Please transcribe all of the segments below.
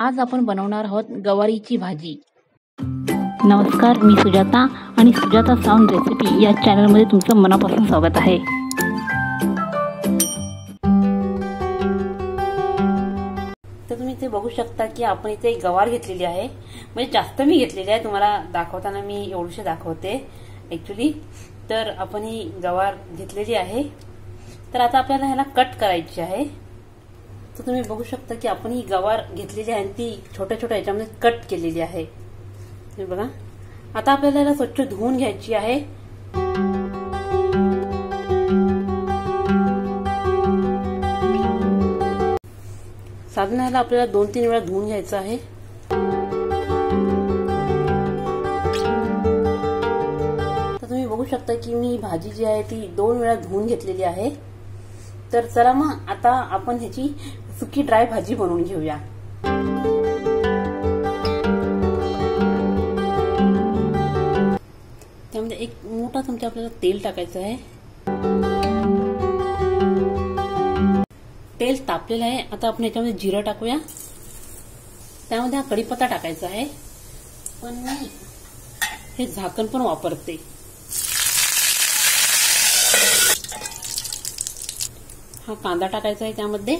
आज आपण बनवणार आहोत गवारीची भाजी। नमस्कार, मी सुजाता आणि सुजाता साऊंड रेसिपी या चॅनलमध्ये तुमचं मनापासून स्वागत आहे। तर तुम्ही इथे बघू शकता की आपण इथे गवार घेतलेली आहे, म्हणजे जास्त मी घेतलेली आहे। तुम्हाला दाखवताना मी एवढीशी दाखवते ॲक्च्युली। तर आपण ही गवार घेतलेली आहे, तर आता आपल्याला ह्याला कट करायची आहे। तर तुम्ही बघू शकता की आपण ही गवार घेतलेली आहे, ती छोट्या छोट्या ह्याच्यामध्ये कट केलेली आहे। तुम्ही बघा, आता आपल्याला याला स्वच्छ धुवून घ्यायची आहे। साधारण याला आपल्याला 2-3 वेळा धुवून घ्यायचं आहे। तर तुम्ही बघू शकता की मी भाजी जी आहे ती 2 वेळा धुवून घेतलेली आहे। तर चला मग आता आपण ह्याची सुकी ड्राय भाजी बनवून घेऊया। त्यामध्ये एक मोठा चमचा आपल्याला तेल टाकायचं आहे। तेल तापलेलं आहे, आता आपण याच्यामध्ये जिरं टाकूया। त्यामध्ये हा कढीपत्ता टाकायचा आहे, पण मी हे झाकण पण वापरते। हा कांदा टाकायचा आहे त्यामध्ये।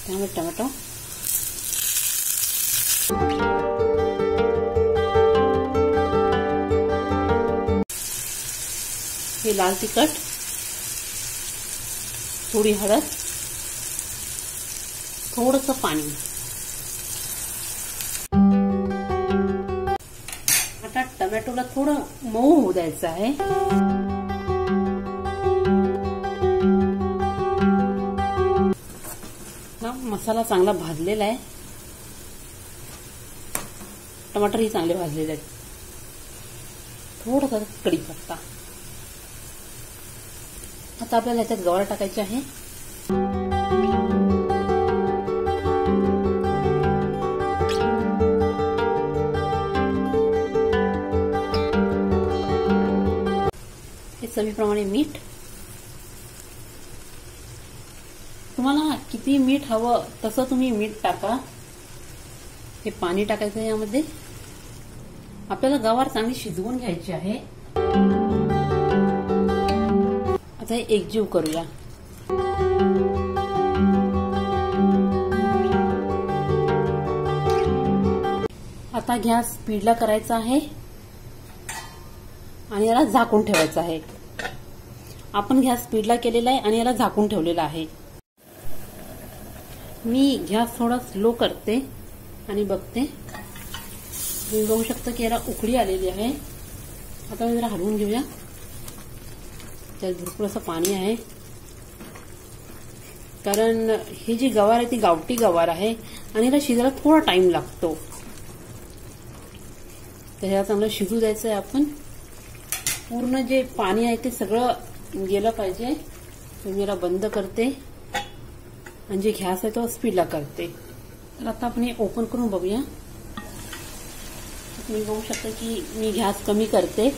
त्यामध्ये टोमॅटो, हे लाल तिखट, थोडी हळद, थोडंसं पाणी। आता टोमॅटोला थोडं मऊ होऊ द्यायचं आहे। हा मसाला चांगला भाजलेला आहे, टमाटर ही चांगले भाजलेले आहेत। थोडासा कढीपत्ता। आता आपल्याला याच्यात गवार टाकायचे आहे। हे चवीप्रमाणे मीठ। तुम्हाला किती मीठ हवं तसं तुम्ही मीठ टाका। हे पाणी टाकायचं यामध्ये। आपल्याला गवार चांगली शिजवून घ्यायची आहे। आता हे एकजीव करूया। आता गॅस स्पीडला करायचा आहे आणि याला झाकून ठेवायचं आहे। आपण गॅस स्पीडला केलेला आहे आणि याला झाकून ठेवलेला आहे। मी गॅस थोडा स्लो करते आणि बघते। तुम्ही बघू शकता की याला उकळी आलेली आहे। आता मी जरा हलवून घेऊया। त्यात भरपूर असं पाणी आहे, कारण ही जी गवार आहे ती गावठी गवार आहे आणि याला शिजायला थोडा टाइम लागतो। तर ह्याला चांगलं शिजू द्यायचं आहे आपण। पूर्ण जे पाणी आहे ते सगळं गेलं पाहिजे। तर मी याला बंद करते आणि जे गॅस आहे तो स्पीडला करते। तर आता आपण हे ओपन करून बघूया। तुम्ही बघू शकता की मी गॅस कमी करते।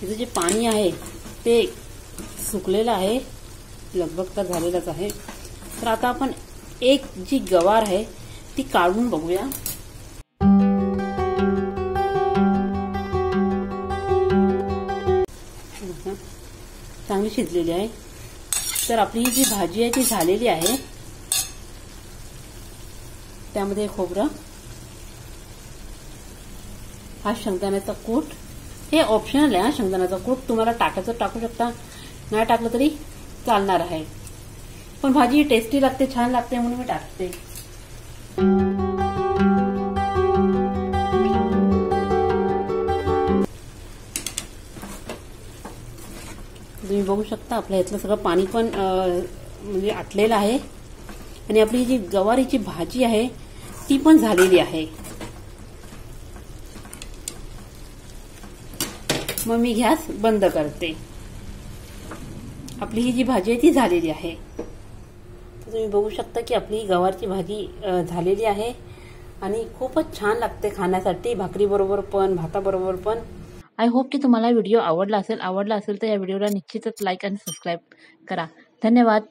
तिचं जे पाणी आहे ते सुकलेलं आहे, लगभग तर झालेलंच आहे। तर आता आपण एक जी गवार आहे ती काढून बघूया। चांगली शिजलेली आहे। तर आपली ही जी भाजी आहे ती झालेली आहे। त्यामध्ये खोबरं, हा शेंगदाण्याचा कूट, हे ऑप्शनल आहे। हा शेंगदाण्याचा कूट तुम्हाला टाकायचं टाकू शकता, नाही टाकलं तरी चालणार आहे, पण भाजी टेस्टी लागते, छान लागते म्हणून मी टाकते। तुम्ही बघू शकता आपल्या यातलं सगळं पाणी पण म्हणजे आटलेलं आहे आणि आपली जी गवारीची भाजी आहे ती पण झालेली आहे। मग मी गॅस बंद करते। आपली ही जी भाजी आहे ती झालेली आहे। तुम्ही बघू शकता की आपली गवारची भाजी झालेली आहे आणि खूपच छान लागते खाण्यासाठी, भाकरी बरोबर पण, भाता बरोबर पण। आय होप की तुम्हाला व्हिडिओ आवडला असेल तर या व्हिडिओला निश्चितच लाईक आणि सबस्क्राईब करा. धन्यवाद.